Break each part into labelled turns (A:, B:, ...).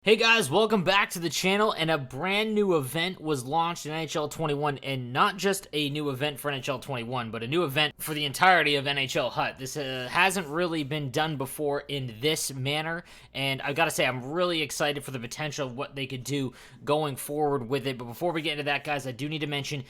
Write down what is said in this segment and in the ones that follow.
A: Hey guys, welcome back to the channel, and a brand new event was launched in NHL 21, and not just a new event for NHL 21, but a new event for the entirety of NHL HUT. This hasn't really been done before in this manner, and I've got to say, I'm really excited for the potential of what they could do going forward with it. But before we get into that, guys, I do need to mention,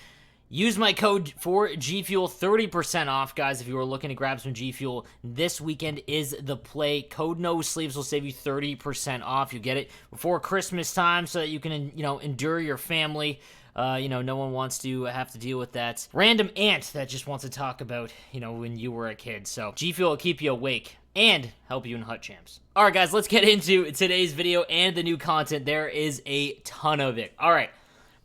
A: use my code for G Fuel, 30% off, guys, if you are looking to grab some G Fuel. This weekend is the play. Code No Sleeves will save you 30% off. You get it before Christmas time so that you can, endure your family. No one wants to have to deal with that random aunt that just wants to talk about, when you were a kid. So G Fuel will keep you awake and help you in HUT Champs. All right, guys, let's get into today's video and the new content. There is a ton of it. All right.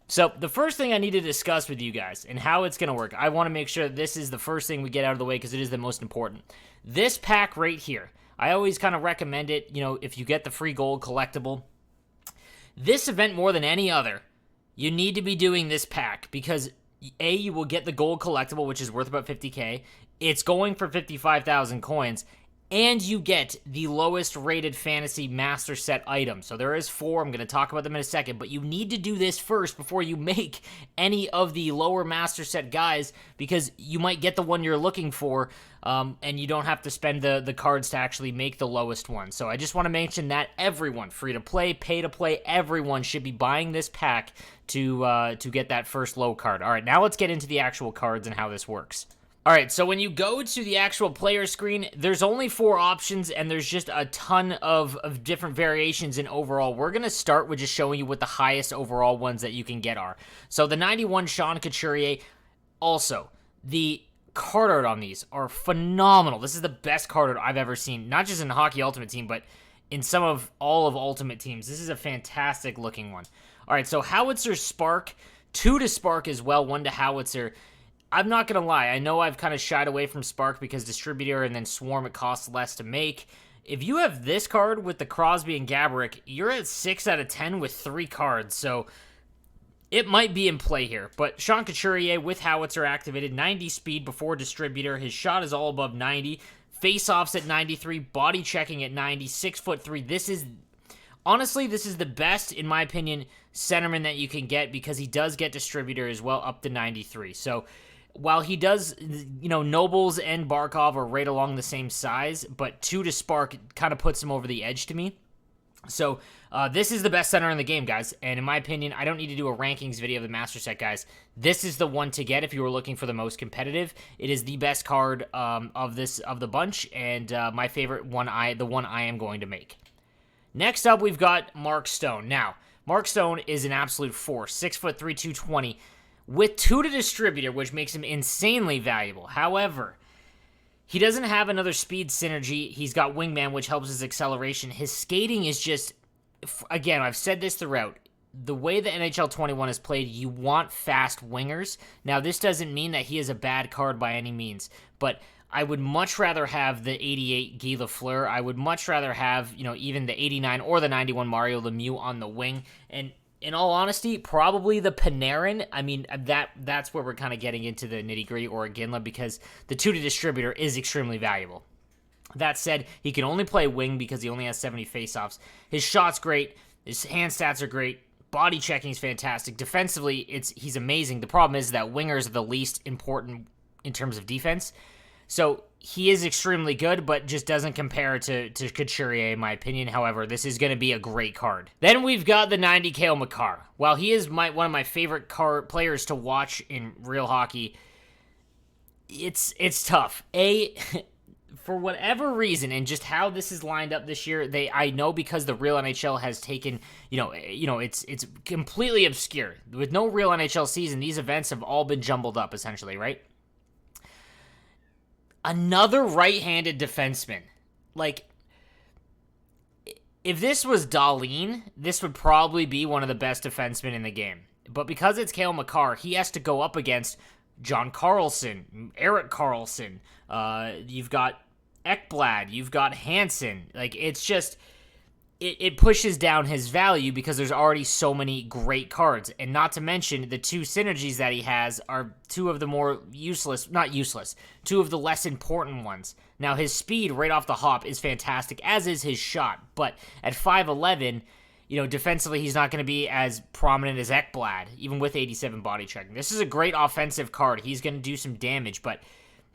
A: So the first thing I need to discuss with you guys and how it's going to work, I want to make sure that this is the first thing we get out of the way because it is the most important. This pack right here, I always kind of recommend it, if you get the free gold collectible. This event more than any other, you need to be doing this pack because A, you will get the gold collectible, which is worth about 50K. It's going for 55,000 coins. And you get the lowest rated fantasy master set item. So there is 4. I'm going to talk about them in a second. But you need to do this first before you make any of the lower master set guys, because you might get the one you're looking for, and you don't have to spend the cards to actually make the lowest one. So I just want to mention that everyone, free to play, pay to play, everyone should be buying this pack to get that first low card. All right, now let's get into the actual cards and how this works. All right, so when you go to the actual player screen, there's only 4 options, and there's just a ton of different variations in overall. We're going to start with just showing you what the highest overall ones that you can get are. So the 91 Sean Couturier, also, the card art on these are phenomenal. This is the best card art I've ever seen, not just in Hockey Ultimate Team, but in all of Ultimate Teams. This is a fantastic looking one. All right, so Howitzer Spark, 2 to Spark as well, 1 to Howitzer. I'm not going to lie, I know I've kind of shied away from Spark because Distributor and then Swarm, it costs less to make. If you have this card with the Crosby and Gaborik, you're at 6 out of 10 with 3 cards, so it might be in play here. But Sean Couturier with Howitzer activated, 90 speed before Distributor. His shot is all above 90. Face-offs at 93, body checking at 90, 6'3". Honestly, this is the best, in my opinion, centerman that you can get because he does get Distributor as well up to 93. So while he does, Nobles and Barkov are right along the same size, but 2 to Spark kind of puts him over the edge to me. So this is the best center in the game, guys. And in my opinion, I don't need to do a rankings video of the Master Set, guys. This is the one to get if you were looking for the most competitive. It is the best card of the bunch, and my favorite one, the one I am going to make. Next up, we've got Mark Stone. Now, Mark Stone is an absolute force, 6'3", 220. With 2 to Distributor, which makes him insanely valuable. However, he doesn't have another speed synergy. He's got Wingman, which helps his acceleration. His skating is just, again, I've said this throughout. The way the NHL 21 is played, you want fast wingers. Now, this doesn't mean that he is a bad card by any means, but I would much rather have the 88 Guy Lafleur. I would much rather have, even the 89 or the 91 Mario Lemieux on the wing. And in all honesty, probably the Panarin. I mean, that's where we're kind of getting into the nitty-gritty, or a Ginla, because the 2 to Distributor is extremely valuable. That said, he can only play wing because he only has 70 faceoffs. His shot's great. His hand stats are great. Body checking is fantastic. Defensively, he's amazing. The problem is that wingers are the least important in terms of defense. So he is extremely good, but just doesn't compare to Couturier, in my opinion. However, this is going to be a great card. Then we've got the 90 Cale Makar. While he is one of my favorite players to watch in real hockey, it's tough. For whatever reason, and just how this is lined up this year, I know because the real NHL has taken, it's completely obscure. With no real NHL season, these events have all been jumbled up, essentially, right? Another right-handed defenseman. Like, if this was Dahlin, this would probably be one of the best defensemen in the game. But because it's Cale Makar, he has to go up against John Carlson, Erik Karlsson. You've got Ekblad. You've got Hansen. Like, it's just, it pushes down his value because there's already so many great cards. And not to mention, the 2 synergies that he has are 2 of the more not useless, 2 of the less important ones. Now, his speed right off the hop is fantastic, as is his shot. But at 5'11", defensively, he's not going to be as prominent as Ekblad, even with 87 body checking. This is a great offensive card. He's going to do some damage, but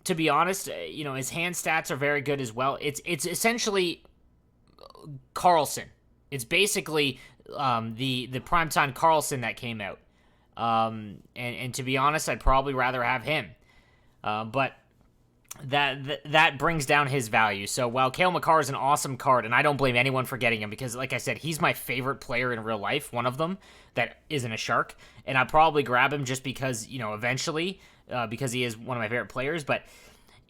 A: to be honest, his hand stats are very good as well. It's essentially Carlson. It's basically the primetime Carlson that came out. And to be honest, I'd probably rather have him. But that brings down his value. So while Cale Makar is an awesome card, and I don't blame anyone for getting him because, like I said, he's my favorite player in real life, one of them that isn't a Shark, and I'd probably grab him just because, eventually, because he is one of my favorite players, but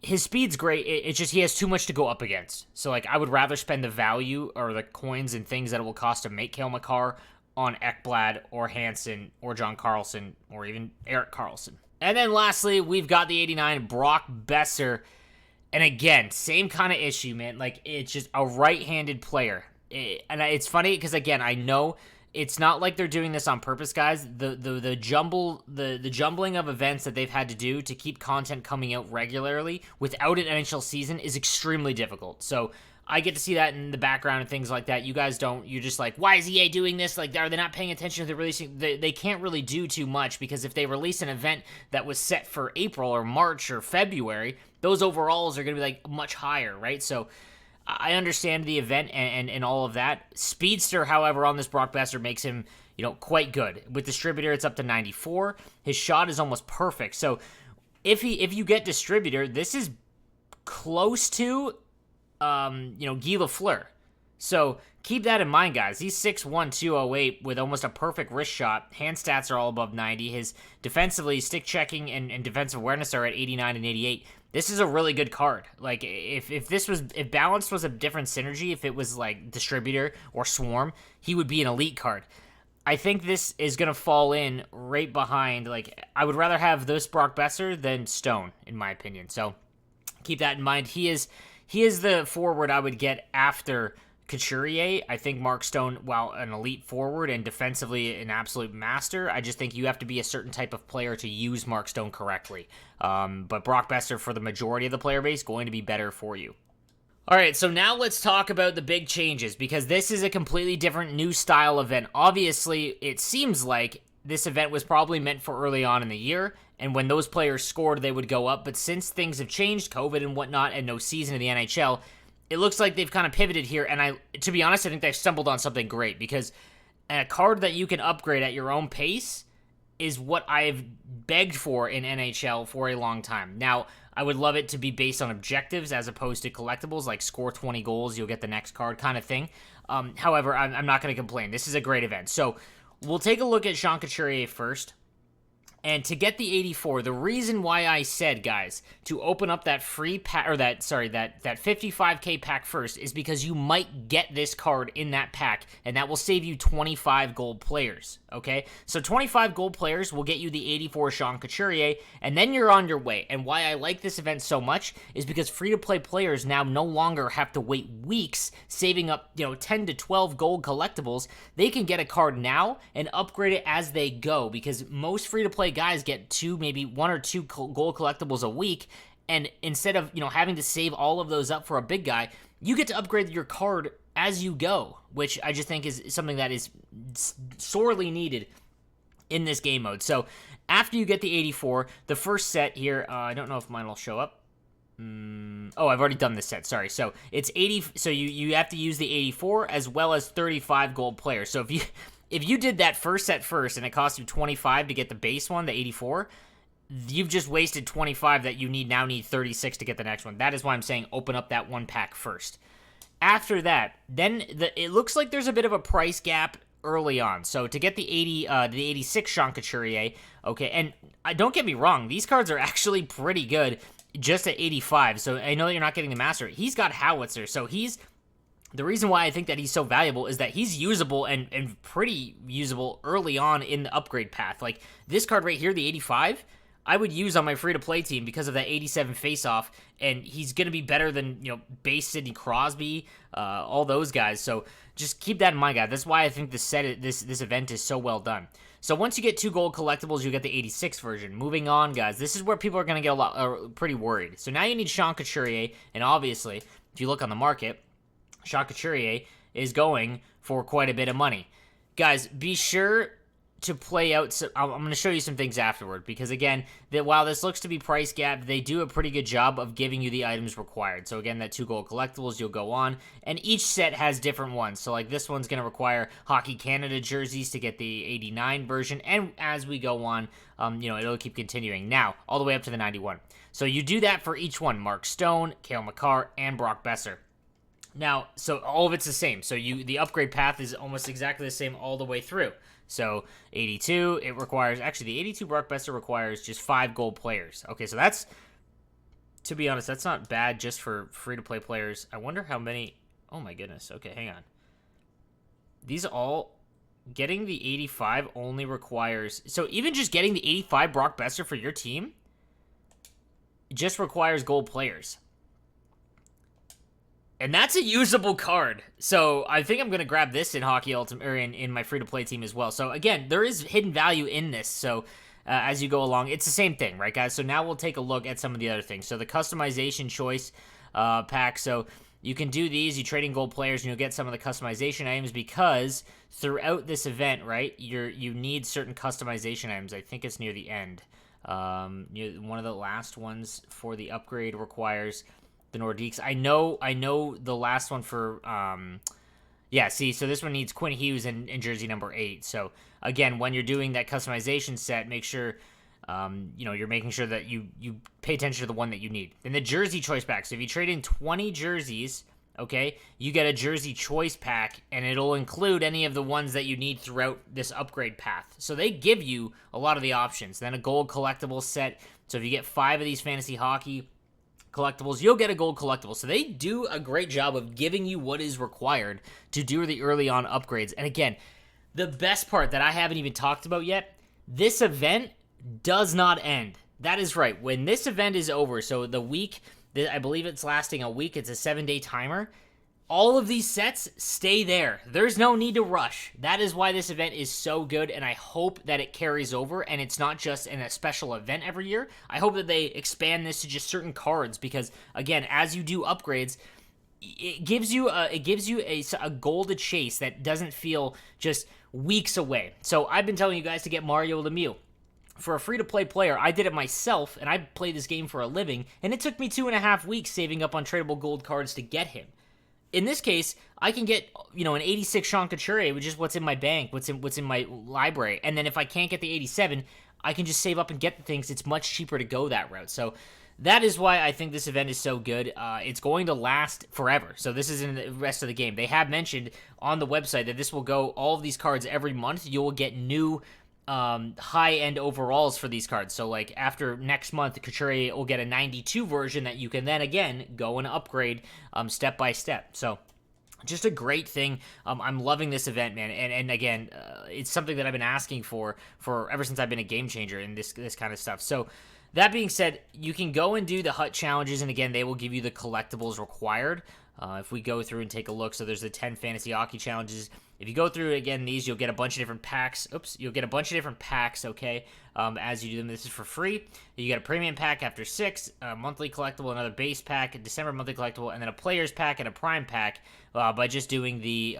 A: his speed's great. It's just he has too much to go up against. So, I would rather spend the value or the coins and things that it will cost to make Cale Makar on Ekblad or Hansen or John Carlson or even Erik Karlsson. And then lastly, we've got the 89 Brock Boeser. And again, same kind of issue, man. It's just a right-handed player. And it's funny because, again, I know it's not like they're doing this on purpose, guys. The jumbling of events that they've had to do to keep content coming out regularly without an NHL season is extremely difficult. So I get to see that in the background and things like that. You guys don't. You're just like, why is EA doing this? Are they not paying attention to the releasing? They can't really do too much because if they release an event that was set for April or March or February, those overalls are going to be much higher, right? So I understand the event and all of that. Speedster, however, on this Brock Boeser makes him, quite good. With Distributor, it's up to 94. His shot is almost perfect. So if you get Distributor, this is close to Guy Lafleur. So keep that in mind, guys. He's 6'1", 208 with almost a perfect wrist shot. Hand stats are all above 90. His defensively, stick checking and defensive awareness are at 89 and 88. This is a really good card. If Balanced was a different synergy, if it was Distributor or Swarm, he would be an elite card. I think this is going to fall in right behind, I would rather have this Brock Boeser than Stone, in my opinion. So keep that in mind. He is the forward I would get after Couturier. I think Mark Stone, while an elite forward and defensively an absolute master, I just think you have to be a certain type of player to use Mark Stone correctly. But Brock Boeser, for the majority of the player base, going to be better for you. All right, so now let's talk about the big changes, because this is a completely different new style event. Obviously, it seems like this event was probably meant for early on in the year, and when those players scored, they would go up. But since things have changed, COVID and whatnot, and no season in the NHL, it looks like they've kind of pivoted here. And to be honest, I think they've stumbled on something great, because a card that you can upgrade at your own pace is what I've begged for in NHL for a long time. Now, I would love it to be based on objectives as opposed to collectibles, like score 20 goals, you'll get the next card kind of thing. However, I'm not going to complain. This is a great event. So we'll take a look at Sean Couturier first. And to get the 84, the reason why I said, guys, to open up that free pack, or that 55K pack first, is because you might get this card in that pack, and that will save you 25 gold players, okay? So 25 gold players will get you the 84 Sean Couturier, and then you're on your way. And why I like this event so much is because free-to-play players now no longer have to wait weeks saving up, 10 to 12 gold collectibles. They can get a card now and upgrade it as they go, because most free-to-play guys get maybe 1 or 2 gold collectibles a week, and instead of having to save all of those up for a big guy, you get to upgrade your card as you go, which I just think is something that is sorely needed in this game mode. So after you get the 84, the first set here, I don't know if mine will show up. Oh, I've already done this set, sorry. So it's 80, so you have to use the 84 as well as 35 gold players. So if you did that first set first and it cost you 25 to get the base one, the 84, you've just wasted 25 that you now need 36 to get the next one. That is why I'm saying open up that one pack first. After that, then it looks like there's a bit of a price gap early on. So to get the 86 Sean Couturier, okay, and don't get me wrong, these cards are actually pretty good just at 85. So I know you're not getting the master. He's got howitzer, so the reason why I think that he's so valuable is that he's usable and pretty usable early on in the upgrade path. Like this card right here, the 85, I would use on my free-to-play team because of that 87 face-off, and he's going to be better than, base Sidney Crosby, all those guys. So just keep that in mind, guys. That's why I think this event is so well done. So once you get 2 gold collectibles, you get the 86 version. Moving on, guys, this is where people are going to get pretty worried. So now you need Sean Couturier, and obviously, if you look on the market, Sean Couturier is going for quite a bit of money. guys, be sure to play out. So I'm going to show you some things afterward because, again, that while this looks to be price gapped, they do a pretty good job of giving you the items required. So again, that 2 gold collectibles, you'll go on, and each set has different ones. So like this one's going to require Hockey Canada jerseys to get the 89 version, and as we go on, it'll keep continuing. Now, all the way up to the 91. So you do that for each one: Mark Stone, Cale Makar, and Brock Besser. Now, so all of it's the same. So the upgrade path is almost exactly the same all the way through. So 82, it requires, actually the 82 Brock Besser requires just 5 gold players. Okay, so that's, to be honest, that's not bad just for free-to-play players. I wonder how many, oh my goodness, okay, hang on. These all, getting the 85 only requires, so even just getting the 85 Brock Besser for your team just requires gold players. And that's a usable card. So I think I'm going to grab this in Hockey Ultimate, or in my free-to-play team as well. So again, there is hidden value in this. So as you go along, it's the same thing, right, guys? So now we'll take a look at some of the other things. So the customization choice pack. So you can do these. You trade in gold players, and you'll get some of the customization items because throughout this event, right, you need certain customization items. I think it's near the end. One of the last ones for the upgrade requires the Nordiques. I know the last one for, so this one needs Quinn Hughes in jersey number 8. So, again, when you're doing that customization set, make sure, you're making sure that you pay attention to the one that you need. And the jersey choice pack. So if you trade in 20 jerseys, okay, you get a jersey choice pack, and it'll include any of the ones that you need throughout this upgrade path. So they give you a lot of the options. Then a gold collectible set. So if you get 5 of these fantasy hockey collectibles, you'll get a gold collectible. So they do a great job of giving you what is required to do the early on upgrades. And again, the best part that I haven't even talked about yet, this event does not end. That is right. When this event is over, so the week, I believe it's lasting a week, it's a 7-day timer, all of these sets stay there. There's no need to rush. That is why this event is so good, and I hope that it carries over, and it's not just in a special event every year. I hope that they expand this to just certain cards, because, again, as you do upgrades, it gives you a goal to chase that doesn't feel just weeks away. So I've been telling you guys to get Mario Lemieux. For a free-to-play player, I did it myself, and I play this game for a living, and it took me 2.5 weeks saving up on tradable gold cards to get him. In this case, I can get, an 86 Sean Couturier, which is what's in my bank, what's in my library. And then if I can't get the 87, I can just save up and get the things. It's much cheaper to go that route. So that is why I think this event is so good. It's going to last forever. So this is in the rest of the game. They have mentioned on the website that this will go, all of these cards every month, you will get new high-end overalls for these cards. So, like, after next month, Couturier will get a 92 version that you can then, again, go and upgrade step by step. So, just a great thing. I'm loving this event, man. And again, it's something that I've been asking for ever since I've been a game changer in this kind of stuff. So, that being said, you can go and do the hut challenges, and again, they will give you the collectibles required. If we go through and take a look, so there's the 10 fantasy hockey challenges. If you go through, again, these, you'll get a bunch of different packs. You'll get a bunch of different packs, okay, as you do them. This is for free. You get a premium pack after 6, a monthly collectible, another base pack, a December monthly collectible, and then a players pack and a prime pack by just doing the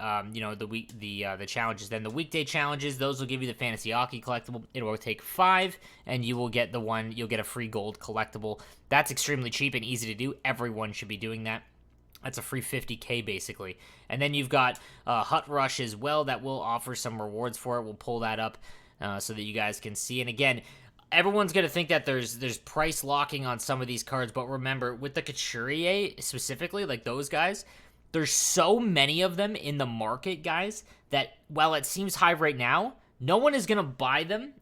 A: challenges. Then the weekday challenges, those will give you the fantasy hockey collectible. It will take 5, and you will get you'll get a free gold collectible. That's extremely cheap and easy to do. Everyone should be doing that. That's a free 50K, basically. And then you've got Hut Rush as well that will offer some rewards for it. We'll pull that up so that you guys can see. And again, everyone's going to think that there's price locking on some of these cards. But remember, with the Couturier specifically, like those guys, there's so many of them in the market, guys, that while it seems high right now, no one is going to buy them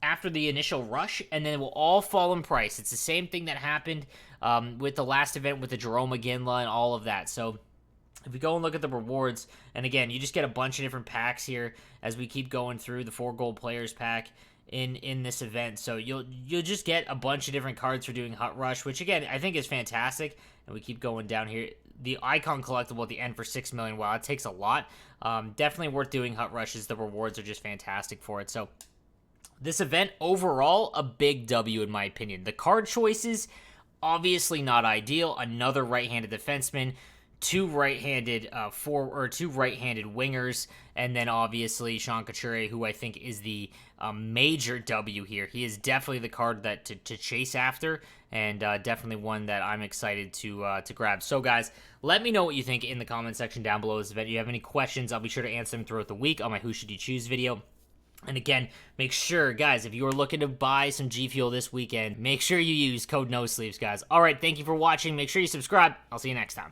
A: after the initial rush, and then it will all fall in price. It's the same thing that happened with the last event with the Jerome Iginla and all of that. So if we go and look at the rewards, and again, you just get a bunch of different packs here as we keep going through the 4 gold players pack in this event. So you'll just get a bunch of different cards for doing Hut Rush, which again, I think is fantastic. And we keep going down here. The icon collectible at the end for 6 million, wow, it takes a lot. Definitely worth doing Hut Rushes. The rewards are just fantastic for it. So this event, overall, a big W in my opinion. The card choices, obviously not ideal. Another right-handed defenseman, two right-handed two right-handed wingers, and then obviously Sean Couturier, who I think is the major W here. He is definitely the card that to chase after, and definitely one that I'm excited to grab. So guys, let me know what you think in the comment section down below this event. If you have any questions, I'll be sure to answer them throughout the week on my Who Should You Choose video. And again, make sure, guys, if you are looking to buy some G Fuel this weekend, make sure you use code NOSLEEVES, guys. All right, thank you for watching. Make sure you subscribe. I'll see you next time.